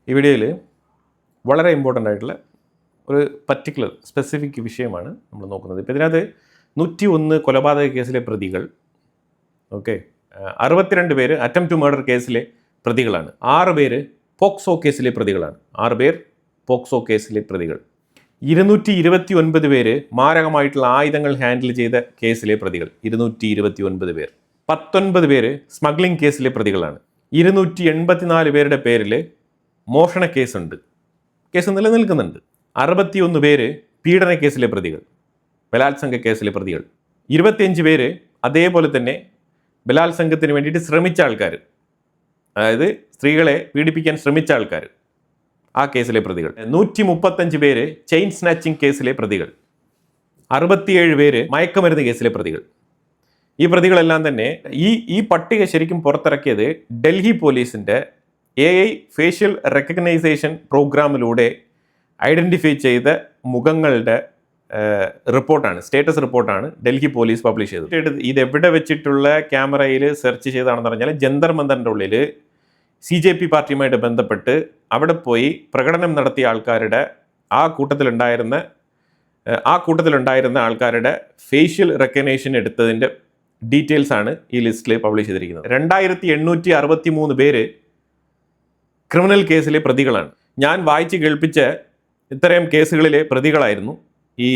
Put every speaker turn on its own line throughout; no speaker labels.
ഈ വീഡിയോയിൽ വളരെ ഇമ്പോർട്ടൻ്റ് ആയിട്ടുള്ള ഒരു പർട്ടിക്കുലർ സ്പെസിഫിക് വിഷയമാണ് നമ്മൾ നോക്കുന്നത്. ഇപ്പോൾ ഇതിനകത്ത് 101 കൊലപാതക കേസിലെ പ്രതികൾ, ഓക്കെ, 62 പേര് അറ്റംപ്റ്റ് ടു മർഡർ കേസിലെ പ്രതികളാണ്, 6 പേര് പോക്സോ കേസിലെ പ്രതികളാണ്, 6 പേർ പോക്സോ കേസിലെ പ്രതികൾ, 229 പേര് മാരകമായിട്ടുള്ള ആയുധങ്ങൾ ഹാൻഡിൽ ചെയ്ത കേസിലെ പ്രതികൾ, 229 പേർ, 19 പേര് സ്മഗ്ലിംഗ് കേസിലെ പ്രതികളാണ്, 284 പേരുടെ പേരിൽ മോഷണ കേസുണ്ട്, കേസ് നിലനിൽക്കുന്നുണ്ട്, 61 പേര് പീഡന കേസിലെ പ്രതികൾ, ബലാത്സംഗ കേസിലെ പ്രതികൾ, 25 പേര് അതേപോലെ തന്നെ ബലാത്സംഗത്തിന് വേണ്ടിയിട്ട് ശ്രമിച്ച ആൾക്കാർ, അതായത് സ്ത്രീകളെ പീഡിപ്പിക്കാൻ ശ്രമിച്ച ആൾക്കാർ, ആ കേസിലെ പ്രതികൾ, 135 പേര് ചെയിൻ സ്നാച്ചിങ് കേസിലെ പ്രതികൾ, 67 പേര് മയക്കുമരുന്ന് കേസിലെ പ്രതികൾ. ഈ പ്രതികളെല്ലാം തന്നെ ഈ പട്ടിക ശരിക്കും പുറത്തിറക്കിയത് ഡൽഹി പോലീസിൻ്റെ AI ഫേഷ്യൽ റെക്കഗ്നൈസേഷൻ പ്രോഗ്രാമിലൂടെ ഐഡൻറ്റിഫൈ ചെയ്ത മുഖങ്ങളുടെ റിപ്പോർട്ടാണ്, സ്റ്റേറ്റസ് റിപ്പോർട്ടാണ് ഡൽഹി പോലീസ് പബ്ലിഷ് ചെയ്തത്. ഇത് എവിടെ വെച്ചിട്ടുള്ള ക്യാമറയിൽ സെർച്ച് ചെയ്താണെന്ന് പറഞ്ഞാൽ ജന്തർ മന്ദറിൻ്റെ ഉള്ളിൽ CJP പാർട്ടിയുമായിട്ട് ബന്ധപ്പെട്ട് അവിടെ പോയി പ്രകടനം നടത്തിയ ആൾക്കാരുടെ ആ കൂട്ടത്തിലുണ്ടായിരുന്ന ആൾക്കാരുടെ ഫേഷ്യൽ റെക്കഗ്നേഷൻ എടുത്തതിൻ്റെ ഡീറ്റെയിൽസ് ആണ് ഈ ലിസ്റ്റിൽ പബ്ലിഷ് ചെയ്തിരിക്കുന്നത്. 2863 പേര് ക്രിമിനൽ കേസിലെ പ്രതികളാണ്. ഞാൻ വായിച്ച് കേൾപ്പിച്ച ഇത്തരം കേസുകളിലെ പ്രതികളായിരുന്നു ഈ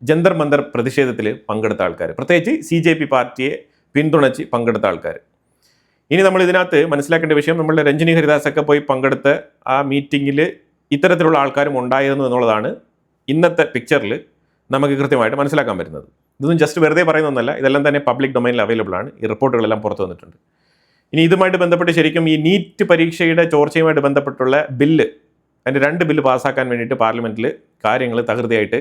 ജന്തർ മന്ദർ പ്രതിഷേധത്തിൽ പങ്കെടുത്ത ആൾക്കാർ, പ്രത്യേകിച്ച് CJP പാർട്ടിയെ പിന്തുണച്ച് പങ്കെടുത്ത ആൾക്കാർ. ഇനി നമ്മൾ ഇതിനകത്ത് മനസ്സിലാക്കേണ്ട വിഷയം, നമ്മളുടെ രഞ്ജിനി ഹരിദാസൊക്കെ പോയി പങ്കെടുത്ത ആ മീറ്റിങ്ങിൽ ഇത്തരത്തിലുള്ള ആൾക്കാരും ഉണ്ടായിരുന്നു എന്നുള്ളതാണ് ഇന്നത്തെ പിക്ചറിൽ നമുക്ക് കൃത്യമായിട്ട് മനസ്സിലാക്കാൻ പറ്റുന്നത്. ഇതൊന്നും ജസ്റ്റ് വെറുതെ പറയുന്നൊന്നല്ല, ഇതെല്ലാം തന്നെ പബ്ലിക് ഡൊമൈനിൽ അവൈലബിൾ ആണ്. ഈ റിപ്പോർട്ടുകളെല്ലാം പുറത്തു വന്നിട്ടുണ്ട്. ഇനി ഇതുമായിട്ട് ബന്ധപ്പെട്ട് ശരിക്കും ഈ നീറ്റ് പരീക്ഷയുടെ ചോർച്ചയുമായിട്ട് ബന്ധപ്പെട്ടുള്ള ബില്ല്, അതിൻ്റെ 2 ബില്ല് പാസ്സാക്കാൻ വേണ്ടിയിട്ട് പാർലമെൻറ്റിൽ കാര്യങ്ങൾ തകൃതിയായിട്ട്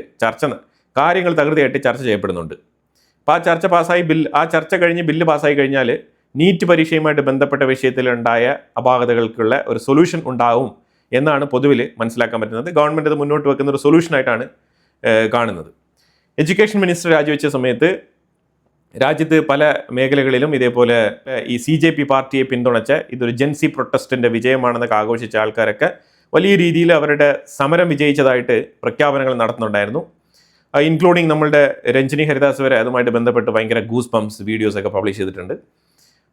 ചർച്ച ചെയ്യപ്പെടുന്നുണ്ട്. അപ്പോൾ ആ ചർച്ച കഴിഞ്ഞ് ബില്ല് പാസ്സായി കഴിഞ്ഞാൽ നീറ്റ് പരീക്ഷയുമായിട്ട് ബന്ധപ്പെട്ട വിഷയത്തിലുണ്ടായ അപാകതകൾക്കുള്ള ഒരു സൊല്യൂഷൻ ഉണ്ടാവും എന്നാണ് പൊതുവിൽ മനസ്സിലാക്കാൻ പറ്റുന്നത്. ഗവൺമെൻറ് അത് മുന്നോട്ട് വെക്കുന്ന ഒരു സൊല്യൂഷനായിട്ടാണ് കാണുന്നത്. എഡ്യൂക്കേഷൻ മിനിസ്റ്റർ രാജിവെച്ച സമയത്ത് രാജ്യത്ത് പല മേഖലകളിലും ഇതേപോലെ ഈ CJP പാർട്ടിയെ പിന്തുണച്ച ഇതൊരു ജെൻസി പ്രൊട്ടസ്റ്റിൻ്റെ വിജയമാണെന്നൊക്കെ ആഘോഷിച്ച ആൾക്കാരൊക്കെ വലിയ രീതിയിൽ അവരുടെ സമരം വിജയിച്ചതായിട്ട് പ്രഖ്യാപനങ്ങൾ നടത്തുന്നുണ്ടായിരുന്നു. ഇൻക്ലൂഡിങ് നമ്മളുടെ രഞ്ജിനി ഹരിദാസ് വരെ അതുമായിട്ട് ബന്ധപ്പെട്ട് ഭയങ്കര ഗൂസ് പംപ്സ് വീഡിയോസൊക്കെ പബ്ലിഷ് ചെയ്തിട്ടുണ്ട്.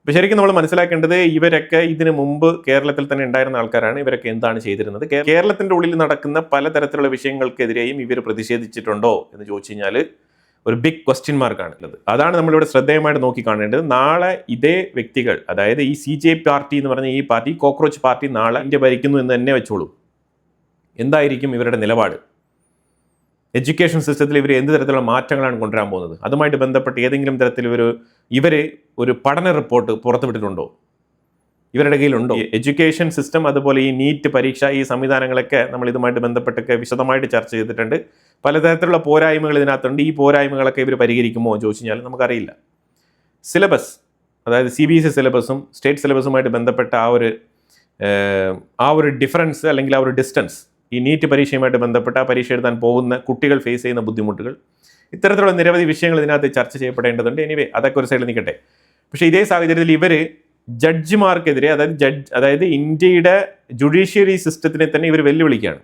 അപ്പോൾ ശരിക്കും നമ്മൾ മനസ്സിലാക്കേണ്ടത് ഇവരൊക്കെ ഇതിനു മുമ്പ് കേരളത്തിൽ തന്നെ ഉണ്ടായിരുന്ന ആൾക്കാരാണ്. ഇവരൊക്കെ എന്താണ് ചെയ്തിരുന്നത്? കേരളത്തിൻ്റെ ഉള്ളിൽ നടക്കുന്ന പലതരത്തിലുള്ള വിഷയങ്ങൾക്കെതിരെയും ഇവർ പ്രതിഷേധിച്ചിട്ടുണ്ടോ എന്ന് ചോദിച്ചു കഴിഞ്ഞാൽ ഒരു ബിഗ് ക്വസ്റ്റ്യൻ മാർക്കാണ് ഉള്ളത്. അതാണ് നമ്മളിവിടെ ശ്രദ്ധേയമായിട്ട് നോക്കി കാണേണ്ടത്. നാളെ ഇതേ വ്യക്തികൾ, അതായത് ഈ CJP പാർട്ടി എന്ന് പറഞ്ഞ ഈ പാർട്ടി, കോക്രോച്ച് പാർട്ടി, നാളെ ഇന്ത്യ ഭരിക്കുന്നു എന്ന് തന്നെ വെച്ചോളൂ. എന്തായിരിക്കും ഇവരുടെ നിലപാട്? എഡ്യൂക്കേഷൻ സിസ്റ്റത്തിൽ ഇവർ എന്ത് തരത്തിലുള്ള മാറ്റങ്ങളാണ് കൊണ്ടുവരാൻ പോകുന്നത്? അതുമായിട്ട് ബന്ധപ്പെട്ട് ഏതെങ്കിലും തരത്തിൽ ഇവർ ഒരു പഠന റിപ്പോർട്ട് പുറത്തുവിട്ടിട്ടുണ്ടോ? ഇവരുടെ കയ്യിലുണ്ടോ? എഡ്യൂക്കേഷൻ സിസ്റ്റം, അതുപോലെ ഈ നീറ്റ് പരീക്ഷ, ഈ സംവിധാനങ്ങളൊക്കെ നമ്മൾ ഇതുമായിട്ട് ബന്ധപ്പെട്ടൊക്കെ വിശദമായിട്ട് ചർച്ച ചെയ്തിട്ടുണ്ട്. പലതരത്തിലുള്ള പോരായ്മകൾ ഇതിനകത്തുണ്ട്. ഈ പോരായ്മകളൊക്കെ ഇവർ പരിഹരിക്കുമോ എന്ന് ചോദിച്ചു കഴിഞ്ഞാൽ നമുക്കറിയില്ല. സിലബസ്, അതായത് CBSE സിലബസും സ്റ്റേറ്റ് സിലബസുമായിട്ട് ബന്ധപ്പെട്ട ആ ഒരു ഡിഫറൻസ് അല്ലെങ്കിൽ ആ ഒരു ഡിസ്റ്റൻസ്, ഈ നീറ്റ് പരീക്ഷയുമായിട്ട് ബന്ധപ്പെട്ട ആ പരീക്ഷ എഴുതാൻ പോകുന്ന കുട്ടികൾ ഫേസ് ചെയ്യുന്ന ബുദ്ധിമുട്ടുകൾ, ഇത്തരത്തിലുള്ള നിരവധി വിഷയങ്ങൾ ഇതിനകത്ത് ചർച്ച ചെയ്യപ്പെടേണ്ടതുണ്ട്. എനിവേ, അതൊക്കെ ഒരു സൈഡിൽ നിൽക്കട്ടെ. പക്ഷേ ഇതേ സാഹചര്യത്തിൽ ഇവർ ജഡ്ജിമാർക്കെതിരെ, അതായത് ഇന്ത്യയുടെ ജുഡീഷ്യറി സിസ്റ്റത്തിനെ തന്നെ ഇവർ വെല്ലുവിളിക്കുകയാണ്.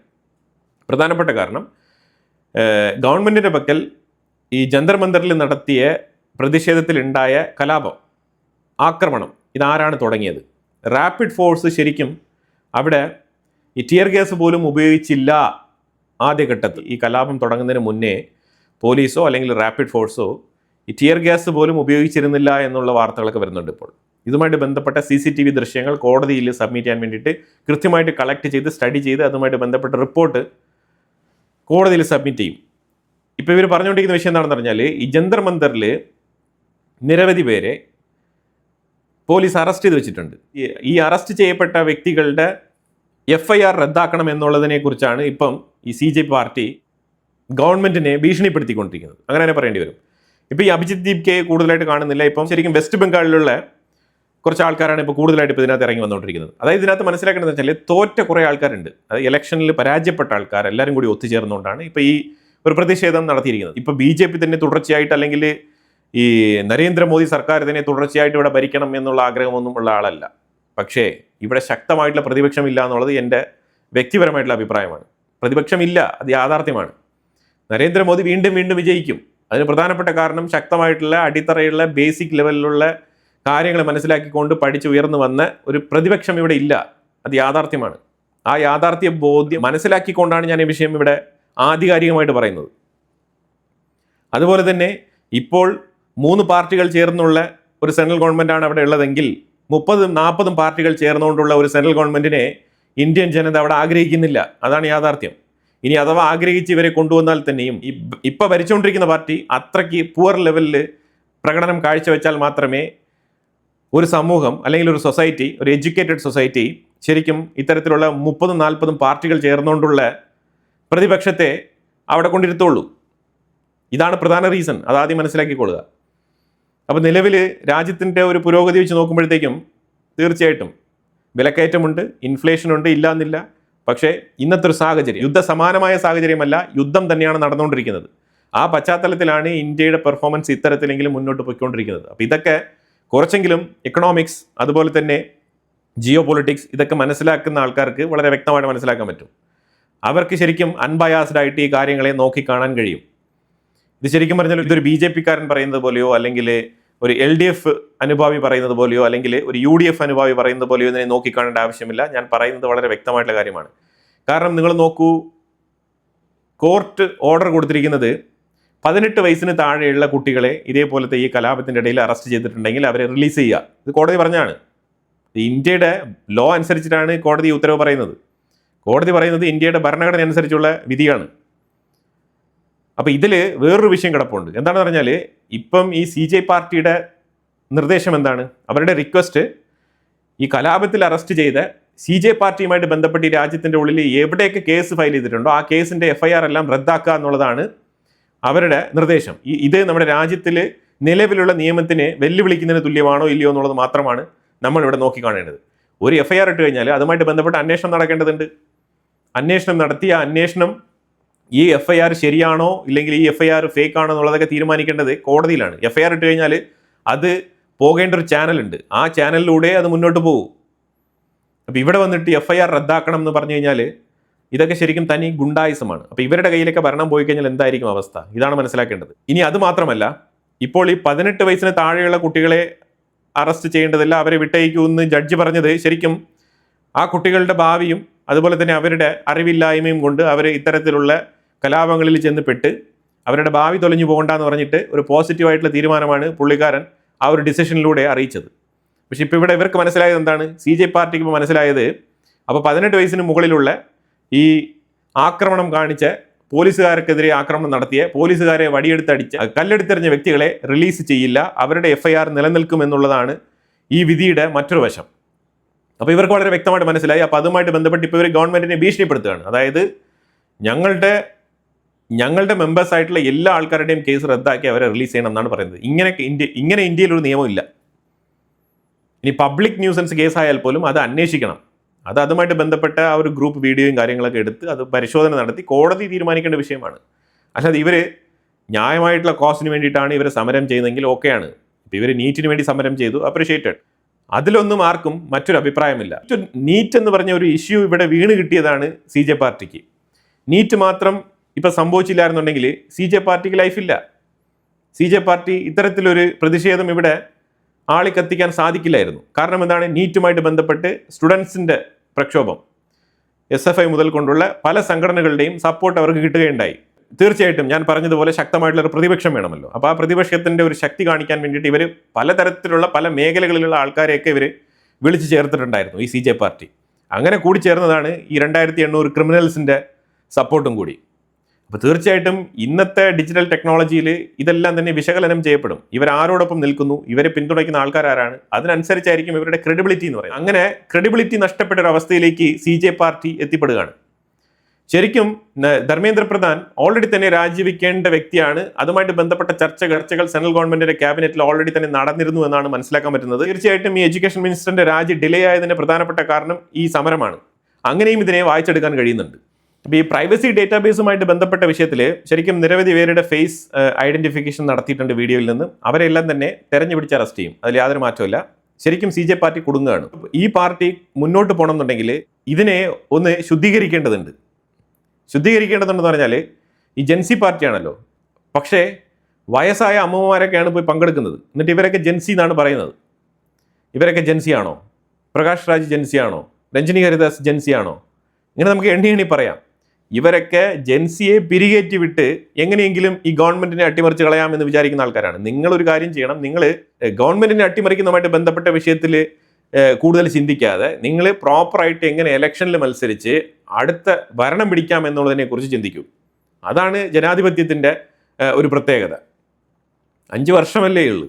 പ്രധാനപ്പെട്ട കാരണം, ഗവൺമെൻറ്റിൻ്റെ പക്കൽ ഈ ജന്തർ മന്ദറിൽ നടത്തിയ പ്രതിഷേധത്തിലുണ്ടായ കലാപം, ആക്രമണം, ഇതാരാണ് തുടങ്ങിയത്? റാപ്പിഡ് ഫോഴ്സ് ശരിക്കും അവിടെ ഈ ടിയർ ഗ്യാസ് പോലും ഉപയോഗിച്ചില്ല ആദ്യഘട്ടത്തിൽ. ഈ കലാപം തുടങ്ങുന്നതിന് മുന്നേ പോലീസോ അല്ലെങ്കിൽ റാപ്പിഡ് ഫോഴ്സോ ഈ ടിയർ ഗ്യാസ് പോലും ഉപയോഗിച്ചിരുന്നില്ല എന്നുള്ള വാർത്തകളൊക്കെ വരുന്നുണ്ട് ഇപ്പോൾ. ഇതുമായിട്ട് ബന്ധപ്പെട്ട CCTV ദൃശ്യങ്ങൾ കോടതിയിൽ സബ്മിറ്റ് ചെയ്യാൻ വേണ്ടിയിട്ട് കൃത്യമായിട്ട് കളക്ട് ചെയ്ത് സ്റ്റഡി ചെയ്ത് അതുമായിട്ട് ബന്ധപ്പെട്ട റിപ്പോർട്ട് കോടതിയിൽ സബ്മിറ്റ് ചെയ്യും. ഇപ്പോൾ ഇവർ പറഞ്ഞുകൊണ്ടിരിക്കുന്ന വിഷയം എന്താണെന്ന് പറഞ്ഞാൽ, ഈ ജന്തർ മന്ദറിൽ നിരവധി പേരെ പോലീസ് അറസ്റ്റ് ചെയ്ത് വെച്ചിട്ടുണ്ട്. ഈ അറസ്റ്റ് ചെയ്യപ്പെട്ട വ്യക്തികളുടെ FIR റദ്ദാക്കണം എന്നുള്ളതിനെക്കുറിച്ചാണ് ഇപ്പം ഈ CJP പാർട്ടി ഗവൺമെൻറ്റിനെ ഭീഷണിപ്പെടുത്തിക്കൊണ്ടിരിക്കുന്നത്. അങ്ങനെ തന്നെ പറയേണ്ടി വരും. ഇപ്പോൾ ഈ അഭിജിത് ദീപ്കെ കൂടുതലായിട്ട് കാണുന്നില്ല. ഇപ്പം ശരിക്കും വെസ്റ്റ് ബംഗാളിലുള്ള കുറച്ച് ആൾക്കാരാണ് ഇപ്പോൾ കൂടുതലായിട്ട് ഇപ്പോൾ ഇതിനകത്ത് ഇറങ്ങി വന്നുകൊണ്ടിരിക്കുന്നത്. അതായത് ഇതിനകത്ത് മനസ്സിലാക്കേണ്ടത് വെച്ചാൽ തോറ്റ കുറേ ആൾക്കാരുണ്ട്. അത് ഇലക്ഷനിൽ പരാജയപ്പെട്ട ആൾക്കാർ എല്ലാവരും കൂടി ഒത്തുചേർന്നുകൊണ്ടാണ് ഇപ്പോൾ ഈ ഒരു പ്രതിഷേധം നടത്തിയിരിക്കുന്നത്. ഇപ്പോൾ BJP തന്നെ തുടർച്ചയായിട്ട്, അല്ലെങ്കിൽ ഈ നരേന്ദ്രമോദി സർക്കാർ തന്നെ തുടർച്ചയായിട്ട് ഇവിടെ ഭരിക്കണം എന്നുള്ള ആഗ്രഹമൊന്നും ഉള്ള ആളല്ല. പക്ഷേ ഇവിടെ ശക്തമായിട്ടുള്ള പ്രതിപക്ഷമില്ല എന്നുള്ളത് എൻ്റെ വ്യക്തിപരമായിട്ടുള്ള അഭിപ്രായമാണ്. പ്രതിപക്ഷമില്ല, അത് യാഥാർത്ഥ്യമാണ്. നരേന്ദ്രമോദി വീണ്ടും വീണ്ടും വിജയിക്കും. അതിന് പ്രധാനപ്പെട്ട കാരണം ശക്തമായിട്ടുള്ള അടിത്തറയുള്ള ബേസിക് ലെവലിലുള്ള കാര്യങ്ങൾ മനസ്സിലാക്കിക്കൊണ്ട് പഠിച്ചുയർന്നു വന്ന ഒരു പ്രതിപക്ഷം ഇവിടെ ഇല്ല. അത് യാഥാർത്ഥ്യമാണ്. ആ യാഥാർത്ഥ്യ ബോധ്യം മനസ്സിലാക്കിക്കൊണ്ടാണ് ഞാൻ ഈ വിഷയം ഇവിടെ ആധികാരികമായിട്ട് പറയുന്നത്. അതുപോലെ തന്നെ ഇപ്പോൾ 3 പാർട്ടികൾ ചേർന്നുള്ള ഒരു സെൻട്രൽ ഗവൺമെൻറ്റാണ് അവിടെ ഉള്ളതെങ്കിൽ 30-40 പാർട്ടികൾ ചേർന്നുകൊണ്ടുള്ള ഒരു സെൻട്രൽ ഗവൺമെൻറ്റിനെ ഇന്ത്യൻ ജനത അവിടെ ആഗ്രഹിക്കുന്നില്ല. അതാണ് യാഥാർത്ഥ്യം. ഇനി അഥവാ ആഗ്രഹിച്ച് ഇവരെ കൊണ്ടുവന്നാൽ തന്നെയും ഇപ്പം ഭരിച്ചുകൊണ്ടിരിക്കുന്ന പാർട്ടി അത്രയ്ക്ക് പുവർ ലെവലിൽ പ്രകടനം കാഴ്ചവെച്ചാൽ മാത്രമേ ഒരു സമൂഹം അല്ലെങ്കിൽ ഒരു സൊസൈറ്റി, ഒരു എഡ്യൂക്കേറ്റഡ് സൊസൈറ്റി ശരിക്കും ഇത്തരത്തിലുള്ള 30-40 പാർട്ടികൾ ചേർന്നുകൊണ്ടുള്ള പ്രതിപക്ഷത്തെ അവിടെ കൊണ്ടിരുത്തുള്ളൂ. ഇതാണ് പ്രധാന റീസൺ. അതാദ്യം മനസ്സിലാക്കിക്കൊള്ളുക. അപ്പോൾ നിലവിൽ രാജ്യത്തിൻ്റെ ഒരു പുരോഗതി വെച്ച് നോക്കുമ്പോഴത്തേക്കും തീർച്ചയായിട്ടും വിലക്കയറ്റമുണ്ട്, ഇൻഫ്ലേഷനുണ്ട്, ഇല്ല എന്നില്ല. പക്ഷേ ഇന്നത്തെ ഒരു സാഹചര്യം യുദ്ധസമാനമായ സാഹചര്യമല്ല, യുദ്ധം തന്നെയാണ് നടന്നുകൊണ്ടിരിക്കുന്നത്. ആ പശ്ചാത്തലത്തിലാണ് ഇന്ത്യയുടെ പെർഫോമൻസ് ഇത്തരത്തിലെങ്കിലും മുന്നോട്ട് പോയിക്കൊണ്ടിരിക്കുന്നത്. അപ്പോൾ ഇതൊക്കെ കുറച്ചെങ്കിലും എക്കണോമിക്സ് അതുപോലെ തന്നെ ജിയോ പൊളിറ്റിക്സ് ഇതൊക്കെ മനസ്സിലാക്കുന്ന ആൾക്കാർക്ക് വളരെ വ്യക്തമായിട്ട് മനസ്സിലാക്കാൻ പറ്റും. അവർക്ക് ശരിക്കും അൺബയാസ്ഡ് ആയിട്ട് ഈ കാര്യങ്ങളെ നോക്കിക്കാണാൻ കഴിയും. ഇത് ശരിക്കും പറഞ്ഞാൽ ഇതൊരു BJP കാരൻ പറയുന്നത് പോലെയോ അല്ലെങ്കിൽ ഒരു LDF അനുഭാവി പറയുന്നത് പോലെയോ അല്ലെങ്കിൽ ഒരു UDF അനുഭാവി പറയുന്നത് പോലെയോ ഇതിനെ നോക്കിക്കാണേണ്ട ആവശ്യമില്ല. ഞാൻ പറയുന്നത് വളരെ വ്യക്തമായിട്ടുള്ള കാര്യമാണ്. കാരണം നിങ്ങൾ നോക്കൂ, കോർട്ട് ഓർഡർ കൊടുത്തിരിക്കുന്നത് 18 വയസ്സിന് താഴെയുള്ള കുട്ടികളെ ഇതേപോലത്തെ ഈ കലാപത്തിൻ്റെ ഇടയിൽ അറസ്റ്റ് ചെയ്തിട്ടുണ്ടെങ്കിൽ അവരെ റിലീസ് ചെയ്യുക. ഇത് കോടതി പറഞ്ഞാണ്. ഇന്ത്യയുടെ ലോ അനുസരിച്ചിട്ടാണ് കോടതി ഉത്തരവ് പറയുന്നത്. കോടതി പറയുന്നത് ഇന്ത്യയുടെ ഭരണഘടന അനുസരിച്ചുള്ള വിധിയാണ്. അപ്പോൾ ഇതിൽ വേറൊരു വിഷയം കിടപ്പുണ്ട്. എന്താണെന്ന് പറഞ്ഞാൽ ഇപ്പം ഈ CJ പാർട്ടിയുടെ നിർദ്ദേശം എന്താണ്? അവരുടെ റിക്വസ്റ്റ് ഈ കലാപത്തിൽ അറസ്റ്റ് ചെയ്ത CJ പാർട്ടിയുമായിട്ട് ബന്ധപ്പെട്ട് ഈ രാജ്യത്തിൻ്റെ ഉള്ളിൽ എവിടെയൊക്കെ കേസ് ഫയൽ ചെയ്തിട്ടുണ്ടോ ആ കേസിൻ്റെ FIR എല്ലാം റദ്ദാക്കുക എന്നുള്ളതാണ് അവരുടെ നിർദ്ദേശം. ഇത് നമ്മുടെ രാജ്യത്തിൽ നിലവിലുള്ള നിയമത്തിനെ വെല്ലുവിളിക്കുന്നതിന് തുല്യമാണോ ഇല്ലയോ എന്നുള്ളത് മാത്രമാണ് നമ്മളിവിടെ നോക്കിക്കാണേണ്ടത്. ഒരു FIR ഇട്ട് കഴിഞ്ഞാൽ അതുമായിട്ട് ബന്ധപ്പെട്ട് അന്വേഷണം നടക്കേണ്ടതുണ്ട്. അന്വേഷണം നടത്തിയ അന്വേഷണം ഈ FIR ശരിയാണോ ഇല്ലെങ്കിൽ ഈ FIR ഫേക്ക് ആണോ എന്നുള്ളതൊക്കെ തീരുമാനിക്കേണ്ടത് കോടതിയിലാണ്. FIR ഇട്ട് കഴിഞ്ഞാൽ അത് പോകേണ്ട ഒരു ചാനലുണ്ട്. ആ ചാനലിലൂടെ അത് മുന്നോട്ട് പോകും. അപ്പോൾ ഇവിടെ വന്നിട്ട് FIR റദ്ദാക്കണം എന്ന് പറഞ്ഞു കഴിഞ്ഞാൽ ഇതൊക്കെ ശരിക്കും തനി ഗുണ്ടായിസമാണ്. അപ്പോൾ ഇവരുടെ കയ്യിലൊക്കെ ഭരണം പോയി കഴിഞ്ഞാൽ എന്തായിരിക്കും അവസ്ഥ? ഇതാണ് മനസ്സിലാക്കേണ്ടത്. ഇനി അത് മാത്രമല്ല, ഇപ്പോൾ ഈ 18 വയസ്സിന് താഴെയുള്ള കുട്ടികളെ അറസ്റ്റ് ചെയ്യേണ്ടതില്ല, അവരെ വിട്ടയക്കുമെന്ന് ജഡ്ജി പറഞ്ഞത് ശരിക്കും ആ കുട്ടികളുടെ ഭാവിയും അതുപോലെ തന്നെ അവരുടെ അറിവില്ലായ്മയും കൊണ്ട് അവർ ഇത്തരത്തിലുള്ള കലാപങ്ങളിൽ ചെന്ന് പെട്ട് അവരുടെ ഭാവി തൊലഞ്ഞു പോകണ്ടെന്ന് പറഞ്ഞിട്ട് ഒരു പോസിറ്റീവായിട്ടുള്ള തീരുമാനമാണ് പുള്ളിക്കാരൻ ആ ഒരു ഡിസിഷനിലൂടെ അറിയിച്ചത്. പക്ഷെ ഇപ്പോൾ ഇവിടെ ഇവർക്ക് മനസ്സിലായത് എന്താണ്? CJ പാർട്ടിക്ക് ഇപ്പോൾ മനസ്സിലായത് അപ്പോൾ 18 വയസ്സിന് മുകളിലുള്ള ഈ ആക്രമണം കാണിച്ച പോലീസുകാർക്കെതിരെ ആക്രമണം നടത്തിയ പോലീസുകാരെ വടിയെടുത്തടിച്ച് കല്ലെടുത്തെറിഞ്ഞ വ്യക്തികളെ റിലീസ് ചെയ്യില്ല, അവരുടെ FIR നിലനിൽക്കും എന്നുള്ളതാണ് ഈ വിധിയുടെ മറ്റൊരു വശം. അപ്പോൾ ഇവർക്ക് വളരെ വ്യക്തമായിട്ട് മനസ്സിലായി. അപ്പോൾ അതുമായിട്ട് ബന്ധപ്പെട്ട് ഇപ്പോൾ ഇവർ ഗവൺമെൻറ്റിനെ ഭീഷണിപ്പെടുത്തുകയാണ്. അതായത് ഞങ്ങളുടെ മെമ്പേഴ്സ് ആയിട്ടുള്ള എല്ലാ ആൾക്കാരുടെയും കേസ് റദ്ദാക്കി അവരെ റിലീസ് ചെയ്യണം എന്നാണ് പറയുന്നത്. ഇങ്ങനെ ഇന്ത്യയിലൊരു നിയമമില്ല. ഇനി പബ്ലിക് ന്യൂസൻസ് കേസായാൽ പോലും അത് അന്വേഷിക്കണം. അതുമായിട്ട് ബന്ധപ്പെട്ട ആ ഒരു ഗ്രൂപ്പ് വീഡിയോയും കാര്യങ്ങളൊക്കെ എടുത്ത് അത് പരിശോധന നടത്തി കോടതി തീരുമാനിക്കേണ്ട വിഷയമാണ്. അല്ലാതെ ഇവർ ന്യായമായിട്ടുള്ള കോസ്റ്റിന് വേണ്ടിയിട്ടാണ് ഇവർ സമരം ചെയ്യുന്നതെങ്കിൽ ഓക്കെയാണ്. ഇപ്പോൾ ഇവർ നീറ്റിന് വേണ്ടി സമരം ചെയ്തു, അപ്രിഷിയേറ്റഡ്. അതിലൊന്നും ആർക്കും മറ്റൊരു അഭിപ്രായമില്ല. നീറ്റ് എന്ന് പറഞ്ഞ ഒരു ഇഷ്യൂ ഇവിടെ വീണ് കിട്ടിയതാണ് CJ പാർട്ടിക്ക്. നീറ്റ് മാത്രം ഇപ്പം സംഭവിച്ചില്ലായിരുന്നുണ്ടെങ്കിൽ CJ പാർട്ടിക്ക് ലൈഫില്ല. CJ പാർട്ടി ഇത്തരത്തിലൊരു പ്രതിഷേധം ഇവിടെ ആളിക്കത്തിക്കാൻ സാധിക്കില്ലായിരുന്നു. കാരണം എന്താണ്? നീറ്റുമായിട്ട് ബന്ധപ്പെട്ട് സ്റ്റുഡൻസിൻ്റെ പ്രക്ഷോഭം SFI മുതൽ കൊണ്ടുള്ള പല സംഘടനകളുടെയും സപ്പോർട്ട് അവർക്ക് കിട്ടുകയുണ്ടായി. തീർച്ചയായിട്ടും ഞാൻ പറഞ്ഞതുപോലെ ശക്തമായിട്ടുള്ള ഒരു പ്രതിപക്ഷം വേണമല്ലോ. അപ്പോൾ ആ പ്രതിപക്ഷത്തിൻ്റെ ഒരു ശക്തി കാണിക്കാൻ വേണ്ടിയിട്ട് ഇവർ പലതരത്തിലുള്ള പല മേഖലകളിലുള്ള ആൾക്കാരെയൊക്കെ ഇവർ വിളിച്ചു ചേർത്തിട്ടുണ്ടായിരുന്നു ഈ CJ പാർട്ടി. അങ്ങനെ കൂടി ചേർന്നതാണ് ഈ 2800 ക്രിമിനൽസിൻ്റെ സപ്പോർട്ടും കൂടി. അപ്പോൾ തീർച്ചയായിട്ടും ഇന്നത്തെ ഡിജിറ്റൽ ടെക്നോളജിയിൽ ഇതെല്ലാം തന്നെ വിശകലനം ചെയ്യപ്പെടും. ഇവരാരോടൊപ്പം നിൽക്കുന്നു, ഇവരെ പിന്തുണയ്ക്കുന്ന ആൾക്കാരാണ്, അതിനനുസരിച്ചായിരിക്കും ഇവരുടെ ക്രെഡിബിലിറ്റി എന്ന് പറയുന്നത്. അങ്ങനെ ക്രെഡിബിലിറ്റി നഷ്ടപ്പെട്ട ഒരു അവസ്ഥയിലേക്ക് CJ പാർട്ടി എത്തിപ്പെടുകയാണ്. ശരിക്കും ധർമ്മേന്ദ്ര പ്രധാൻ ഓൾറെഡി തന്നെ രാജിവെക്കേണ്ട വ്യക്തിയാണ്. അതുമായിട്ട് ബന്ധപ്പെട്ട ചർച്ചകൾ സെൻട്രൽ ഗവൺമെന്റിന്റെ ക്യാബിനറ്റിൽ ഓൾറെഡി തന്നെ നടന്നിരുന്നു എന്നാണ് മനസ്സിലാക്കാൻ പറ്റുന്നത്. തീർച്ചയായിട്ടും ഈ എഡ്യൂക്കേഷൻ മിനിസ്റ്ററിന്റെ രാജി ഡിലേ ആയതിന്റെ പ്രധാനപ്പെട്ട കാരണം ഈ സമരമാണ്. അങ്ങനെയും ഇതിനെ വായിച്ചെടുക്കാൻ കഴിയുന്നുണ്ട്. അപ്പോൾ ഈ പ്രൈവസി ഡേറ്റാബേസുമായിട്ട് ബന്ധപ്പെട്ട വിഷയത്തിൽ ശരിക്കും നിരവധി പേരുടെ ഫേസ് ഐഡന്റിഫിക്കേഷൻ നടത്തിയിട്ടുണ്ട് വീഡിയോയിൽ നിന്ന്. അവരെല്ലാം തന്നെ തെരഞ്ഞു പിടിച്ച് അറസ്റ്റ് ചെയ്യും, അതിൽ യാതൊരു മാറ്റമില്ല. ശരിക്കും CJ പാർട്ടി കുടുങ്ങുകയാണ്. ഈ പാർട്ടി മുന്നോട്ട് പോകണമെന്നുണ്ടെങ്കിൽ ഇതിനെ ഒന്ന് ശുദ്ധീകരിക്കേണ്ടതുണ്ട്. ശുദ്ധീകരിക്കേണ്ടതുണ്ടെന്ന് പറഞ്ഞാൽ ഈ ജെൻസി പാർട്ടിയാണല്ലോ, പക്ഷേ വയസ്സായ അമ്മമാരൊക്കെയാണ് പോയി പങ്കെടുക്കുന്നത്. എന്നിട്ട് ഇവരൊക്കെ ജെൻസി എന്നാണ് പറയുന്നത്. ഇവരൊക്കെ ജെൻസി ആണോ? പ്രകാശ് രാജ് ജെൻസി ആണോ? രഞ്ജിനി ഹരിദാസ് ജെൻസി ആണോ? ഇങ്ങനെ നമുക്ക് എണ്ണി പറയാം. ഇവരൊക്കെ ജെൻസിയെ പിരികേറ്റി വിട്ട് എങ്ങനെയെങ്കിലും ഈ ഗവൺമെന്റിനെ അട്ടിമറിച്ച് കളയാമെന്ന് വിചാരിക്കുന്ന ആൾക്കാരാണ്. നിങ്ങളൊരു കാര്യം ചെയ്യണം, നിങ്ങൾ ഗവൺമെന്റിനെ അട്ടിമറിക്കുന്നതുമായിട്ട് ബന്ധപ്പെട്ട വിഷയത്തിൽ കൂടുതൽ ചിന്തിക്കാതെ നിങ്ങൾ പ്രോപ്പറായിട്ട് എങ്ങനെ ഇലക്ഷനിൽ മത്സരിച്ച് അടുത്ത ഭരണം പിടിക്കാം എന്നുള്ളതിനെ കുറിച്ച് ചിന്തിക്കൂ. അതാണ് ജനാധിപത്യത്തിൻ്റെ ഒരു പ്രത്യേകത. 5 വർഷമല്ലേ ഉള്ളൂ.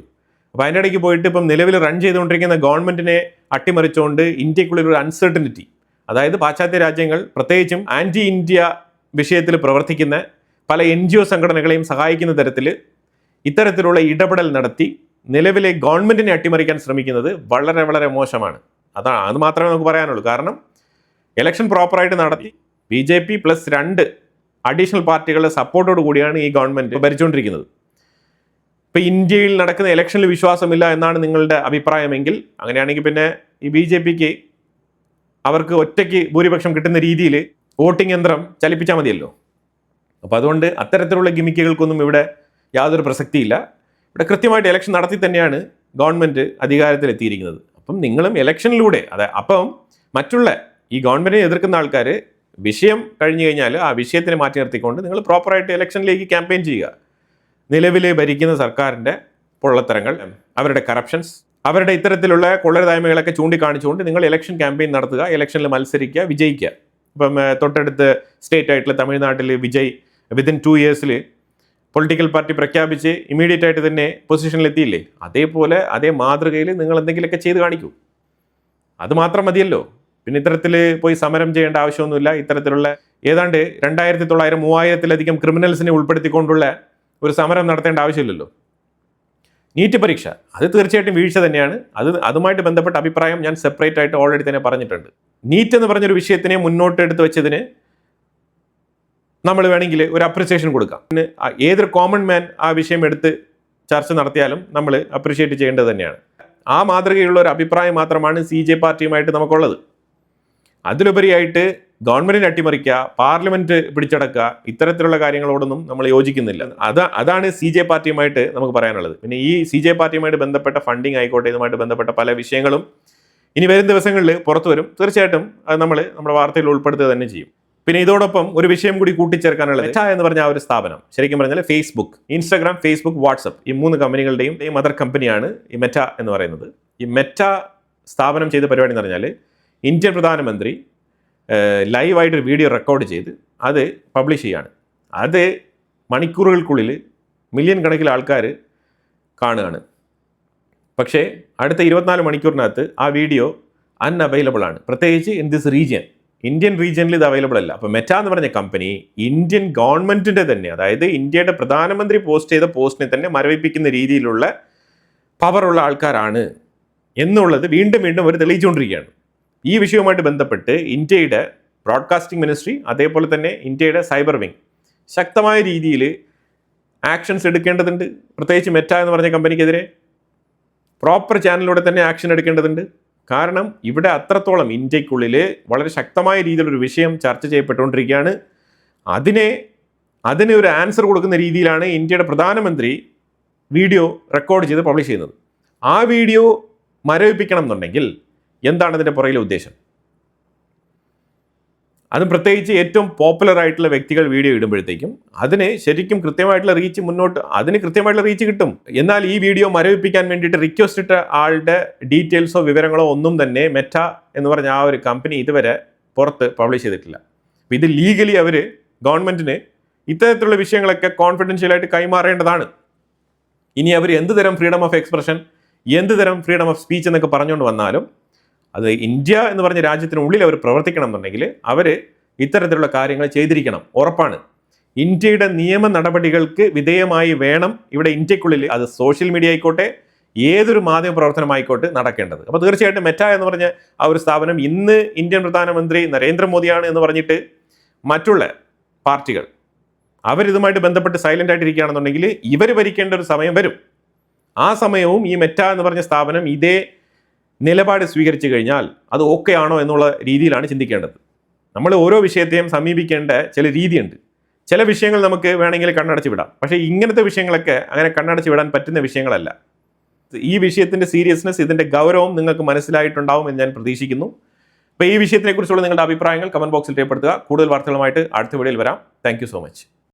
അപ്പോൾ അതിൻ്റെ ഇടയ്ക്ക് പോയിട്ട് ഇപ്പം നിലവിൽ റൺ ചെയ്തുകൊണ്ടിരിക്കുന്ന ഗവൺമെന്റിനെ അട്ടിമറിച്ചുകൊണ്ട് ഇന്ത്യക്കുള്ളിൽ ഒരു അൺസർട്ടനിറ്റി, അതായത് പാശ്ചാത്യ രാജ്യങ്ങൾ പ്രത്യേകിച്ചും ആൻറ്റി ഇന്ത്യ വിഷയത്തിൽ പ്രവർത്തിക്കുന്ന പല NGO സംഘടനകളെയും സഹായിക്കുന്ന തരത്തിൽ ഇത്തരത്തിലുള്ള ഇടപെടൽ നടത്തി നിലവിലെ ഗവൺമെന്റിനെ അട്ടിമറിക്കാൻ ശ്രമിക്കുന്നത് വളരെ വളരെ മോശമാണ്. അത് മാത്രമേ നമുക്ക് പറയാനുള്ളൂ. കാരണം ഇലക്ഷൻ പ്രോപ്പറായിട്ട് നടത്തി BJP + 2 അഡീഷണൽ പാർട്ടികളുടെ സപ്പോർട്ടോട് കൂടിയാണ് ഈ ഗവൺമെന്റ് ഭരിച്ചുകൊണ്ടിരിക്കുന്നത്. ഇപ്പം ഇന്ത്യയിൽ നടക്കുന്ന ഇലക്ഷനിൽ വിശ്വാസമില്ല എന്നാണ് നിങ്ങളുടെ അഭിപ്രായമെങ്കിൽ, അങ്ങനെയാണെങ്കിൽ പിന്നെ ഈ BJPക്ക് അവർക്ക് ഒറ്റയ്ക്ക് ഭൂരിപക്ഷം കിട്ടുന്ന രീതിയിൽ വോട്ടിംഗ് യന്ത്രം ചലിപ്പിച്ചാൽ മതിയല്ലോ. അപ്പോൾ അതുകൊണ്ട് അത്തരത്തിലുള്ള ഗിമിക്കുകൾക്കൊന്നും ഇവിടെ യാതൊരു പ്രസക്തിയില്ല. ഇവിടെ കൃത്യമായിട്ട് ഇലക്ഷൻ നടത്തി തന്നെയാണ് ഗവൺമെൻറ് അധികാരത്തിലെത്തിയിരിക്കുന്നത്. അപ്പം നിങ്ങളും ഇലക്ഷനിലൂടെ അപ്പം മറ്റുള്ള ഈ ഗവൺമെൻറ്റിനെ എതിർക്കുന്ന ആൾക്കാർ വിഷയം കഴിഞ്ഞു കഴിഞ്ഞാൽ ആ വിഷയത്തിനെ മാറ്റി നിർത്തിക്കൊണ്ട് നിങ്ങൾ പ്രോപ്പറായിട്ട് ഇലക്ഷനിലേക്ക് ക്യാമ്പയിൻ ചെയ്യുക. നിലവിൽ ഭരിക്കുന്ന സർക്കാരിൻ്റെ പൊള്ളത്തരങ്ങൾ, അവരുടെ കറപ്ഷൻസ്, അവരുടെ ഇത്തരത്തിലുള്ള കൊള്ളരുതായ്മകളൊക്കെ ചൂണ്ടിക്കാണിച്ചുകൊണ്ട് നിങ്ങൾ ഇലക്ഷൻ ക്യാമ്പയിൻ നടത്തുക, ഇലക്ഷനിൽ മത്സരിക്കുക, വിജയിക്കുക. ഇപ്പം തൊട്ടടുത്ത് സ്റ്റേറ്റ് ആയിട്ടുള്ള തമിഴ്നാട്ടിൽ വിജയ് വിത്തിൻ 2 ഇയേഴ്സിൽ പൊളിറ്റിക്കൽ പാർട്ടി പ്രഖ്യാപിച്ച് ഇമ്മീഡിയറ്റ് ആയിട്ട് തന്നെ പൊസിഷനിലെത്തിയില്ലേ? അതേപോലെ അതേ മാതൃകയിൽ നിങ്ങൾ എന്തെങ്കിലുമൊക്കെ ചെയ്ത് കാണിക്കൂ. അത് മാത്രം മതിയല്ലോ. പിന്നെ ഇത്തരത്തിൽ പോയി സമരം ചെയ്യേണ്ട ആവശ്യമൊന്നുമില്ല. ഇത്തരത്തിലുള്ള ഏതാണ്ട് 2900-3000-ലധികം ക്രിമിനൽസിനെ ഉൾപ്പെടുത്തിക്കൊണ്ടുള്ള ഒരു സമരം നടത്തേണ്ട ആവശ്യമില്ലല്ലോ. നീറ്റ് പരീക്ഷ അത് തീർച്ചയായിട്ടും വീഴ്ച തന്നെയാണ്. അതുമായിട്ട് ബന്ധപ്പെട്ട അഭിപ്രായം ഞാൻ സെപ്പറേറ്റ് ആയിട്ട് ഓൾറെഡി തന്നെ പറഞ്ഞിട്ടുണ്ട്. നീറ്റ് എന്ന് പറഞ്ഞൊരു വിഷയത്തിനെ മുന്നോട്ട് എടുത്ത് വെച്ചതിന് നമ്മൾ വേണമെങ്കിൽ ഒരു അപ്രിസിയേഷൻ കൊടുക്കാം. പിന്നെ ഏതൊരു കോമൺ മാൻ ആ വിഷയം എടുത്ത് ചർച്ച നടത്തിയാലും നമ്മൾ അപ്രിഷിയേറ്റ് ചെയ്യേണ്ടത് തന്നെയാണ്. ആ മാതൃകയുള്ള ഒരു അഭിപ്രായം മാത്രമാണ് CJ പാർട്ടിയുമായിട്ട് നമുക്കുള്ളത്. അതിലുപരിയായിട്ട് ഗവൺമെന്റിനെ അട്ടിമറിക്കുക, പാർലമെന്റ് പിടിച്ചടക്കുക, ഇത്തരത്തിലുള്ള കാര്യങ്ങളോടൊന്നും നമ്മൾ യോജിക്കുന്നില്ല. അതാണ് CJ പാർട്ടിയുമായിട്ട് നമുക്ക് പറയാനുള്ളത്. പിന്നെ ഈ CJ പാർട്ടിയുമായിട്ട് ബന്ധപ്പെട്ട ഫണ്ടിങ് ആയിക്കോട്ടെ, ഇതുമായിട്ട് ബന്ധപ്പെട്ട പല വിഷയങ്ങളും ഇനി വരും ദിവസങ്ങളിൽ പുറത്തു വരും. തീർച്ചയായിട്ടും അത് നമ്മൾ നമ്മുടെ വാർത്തയിൽ ഉൾപ്പെടുത്തുക തന്നെ ചെയ്യും. പിന്നെ ഇതോടൊപ്പം ഒരു വിഷയം കൂടി കൂട്ടിച്ചേർക്കാനുള്ളത്, മെറ്റ എന്ന് പറഞ്ഞ ആ ഒരു സ്ഥാപനം, ശരിക്കും പറഞ്ഞാൽ ഫേസ്ബുക്ക്, ഇൻസ്റ്റാഗ്രാം, ഫേസ്ബുക്ക്, വാട്സപ്പ് ഈ 3 കമ്പനികളുടെയും മദർ കമ്പനിയാണ് ഈ മെറ്റ എന്ന് പറയുന്നത്. ഈ മെറ്റ സ്ഥാപനം ചെയ്ത പരിപാടി എന്ന് പറഞ്ഞാൽ ഇന്ത്യൻ പ്രധാനമന്ത്രി ലൈവായിട്ടൊരു വീഡിയോ റെക്കോർഡ് ചെയ്ത് അത് പബ്ലിഷ് ചെയ്യാണ്. അത് മണിക്കൂറുകൾക്കുള്ളിൽ മില്യൺ കണക്കിൽ ആൾക്കാർ കാണുകയാണ്. പക്ഷേ അടുത്ത 24 മണിക്കൂറിനകത്ത് ആ വീഡിയോ അൺഅവൈലബിൾ ആണ്. പ്രത്യേകിച്ച് ഇൻ ദിസ് റീജിയൻ, ഇന്ത്യൻ റീജിയനിൽ ഇത് അവൈലബിൾ അല്ല. അപ്പോൾ മെറ്റ എന്ന് പറഞ്ഞ കമ്പനി ഇന്ത്യൻ ഗവൺമെൻറ്റിൻ്റെ തന്നെ, അതായത് ഇന്ത്യയുടെ പ്രധാനമന്ത്രി പോസ്റ്റ് ചെയ്ത പോസ്റ്റിനെ തന്നെ മരവിപ്പിക്കുന്ന രീതിയിലുള്ള പവറുള്ള ആൾക്കാരാണ് എന്നുള്ളത് വീണ്ടും വീണ്ടും അവർ തെളിയിച്ചുകൊണ്ടിരിക്കുകയാണ്. ഈ വിഷയവുമായിട്ട് ബന്ധപ്പെട്ട് ഇന്ത്യയുടെ ബ്രോഡ്കാസ്റ്റിംഗ് മിനിസ്ട്രി, അതേപോലെ തന്നെ ഇന്ത്യയുടെ സൈബർ വിങ് ശക്തമായ രീതിയിൽ ആക്ഷൻസ് എടുക്കേണ്ടതുണ്ട്. പ്രത്യേകിച്ച് മെറ്റ എന്ന് പറഞ്ഞ കമ്പനിക്കെതിരെ പ്രോപ്പർ ചാനലിലൂടെ തന്നെ ആക്ഷൻ എടുക്കേണ്ടതുണ്ട്. കാരണം ഇവിടെ അത്രത്തോളം ഇന്ത്യക്കുള്ളിൽ വളരെ ശക്തമായ രീതിയിലൊരു വിഷയം ചർച്ച ചെയ്യപ്പെട്ടുകൊണ്ടിരിക്കുകയാണ്. അതിന് ഒരു ആൻസർ കൊടുക്കുന്ന രീതിയിലാണ് ഇന്ത്യയുടെ പ്രധാനമന്ത്രി വീഡിയോ റെക്കോർഡ് ചെയ്ത് പബ്ലിഷ് ചെയ്യുന്നത്. ആ വീഡിയോ മരവിപ്പിക്കണം എന്നുണ്ടെങ്കിൽ എന്താണ് അതിൻ്റെ പുറകിലെ ഉദ്ദേശം? അതും പ്രത്യേകിച്ച് ഏറ്റവും പോപ്പുലർ ആയിട്ടുള്ള വ്യക്തികൾ വീഡിയോ ഇടുമ്പോഴത്തേക്കും അതിന് ശരിക്കും കൃത്യമായിട്ടുള്ള റീച്ച് കിട്ടും. എന്നാൽ ഈ വീഡിയോ മരവിപ്പിക്കാൻ വേണ്ടിയിട്ട് റിക്വസ്റ്റ് ഇട്ട ആളുടെ ഡീറ്റെയിൽസോ വിവരങ്ങളോ ഒന്നും തന്നെ മെറ്റ എന്ന് പറഞ്ഞ ആ ഒരു കമ്പനി ഇതുവരെ പുറത്ത് പബ്ലിഷ് ചെയ്തിട്ടില്ല. അപ്പോൾ ഇത് ലീഗലി അവർ ഗവൺമെൻറ്റിന് ഇത്തരത്തിലുള്ള വിഷയങ്ങളൊക്കെ കോൺഫിഡൻഷ്യലായിട്ട് കൈമാറേണ്ടതാണ്. ഇനി അവർ എന്ത് തരം ഫ്രീഡം ഓഫ് എക്സ്പ്രഷൻ, എന്ത് തരം ഫ്രീഡം ഓഫ് സ്പീച്ച് എന്നൊക്കെ പറഞ്ഞുകൊണ്ട് വന്നാലും അത് ഇന്ത്യ എന്ന് പറഞ്ഞ രാജ്യത്തിനുള്ളിൽ അവർ പ്രവർത്തിക്കണം എന്നുണ്ടെങ്കിൽ അവർ ഇത്തരത്തിലുള്ള കാര്യങ്ങൾ ചെയ്തിരിക്കണം, ഉറപ്പാണ്. ഇന്ത്യയുടെ നിയമ നടപടികൾക്ക് വിധേയമായി വേണം ഇവിടെ ഇന്ത്യക്കുള്ളിൽ, അത് സോഷ്യൽ മീഡിയ ആയിക്കോട്ടെ, ഏതൊരു മാധ്യമ പ്രവർത്തനമായിക്കോട്ടെ നടക്കേണ്ടത്. അപ്പോൾ തീർച്ചയായിട്ടും മെറ്റ എന്ന് പറഞ്ഞ ആ ഒരു സ്ഥാപനം ഇന്ന് ഇന്ത്യൻ പ്രധാനമന്ത്രി നരേന്ദ്രമോദിയാണ് എന്ന് പറഞ്ഞിട്ട് മറ്റുള്ള പാർട്ടികൾ അവരിതുമായിട്ട് ബന്ധപ്പെട്ട് സൈലൻ്റ് ആയിട്ടിരിക്കുകയാണെന്നുണ്ടെങ്കിൽ ഇവർ ഭരിക്കേണ്ട ഒരു സമയം വരും. ആ സമയവും ഈ മെറ്റ എന്ന് പറഞ്ഞ സ്ഥാപനം ഇതേ നിലപാട് സ്വീകരിച്ചു കഴിഞ്ഞാൽ അത് ഓക്കെ ആണോ എന്നുള്ള രീതിയിലാണ് ചിന്തിക്കേണ്ടത്. നമ്മൾ ഓരോ വിഷയത്തെയും സമീപിക്കേണ്ട ചില രീതിയുണ്ട്. ചില വിഷയങ്ങൾ നമുക്ക് വേണമെങ്കിൽ കണ്ണടച്ച് വിടാം, പക്ഷേ ഇങ്ങനത്തെ വിഷയങ്ങളൊക്കെ അങ്ങനെ കണ്ണടച്ച് വിടാൻ പറ്റുന്ന വിഷയങ്ങളല്ല. ഈ വിഷയത്തിൻ്റെ സീരിയസ്നെസ്, ഇതിൻ്റെ ഗൗരവം നിങ്ങൾക്ക് മനസ്സിലായിട്ടുണ്ടാവും എന്ന് ഞാൻ പ്രതീക്ഷിക്കുന്നു. അപ്പോൾ ഈ വിഷയത്തിനെക്കുറിച്ചുള്ള നിങ്ങളുടെ അഭിപ്രായങ്ങൾ കമൻറ്റ് ബോക്സിൽ രേഖപ്പെടുത്തുക. കൂടുതൽ വാർത്തകളുമായിട്ട് അടുത്ത വീഡിയോയിൽ വരാം. Thank you so much.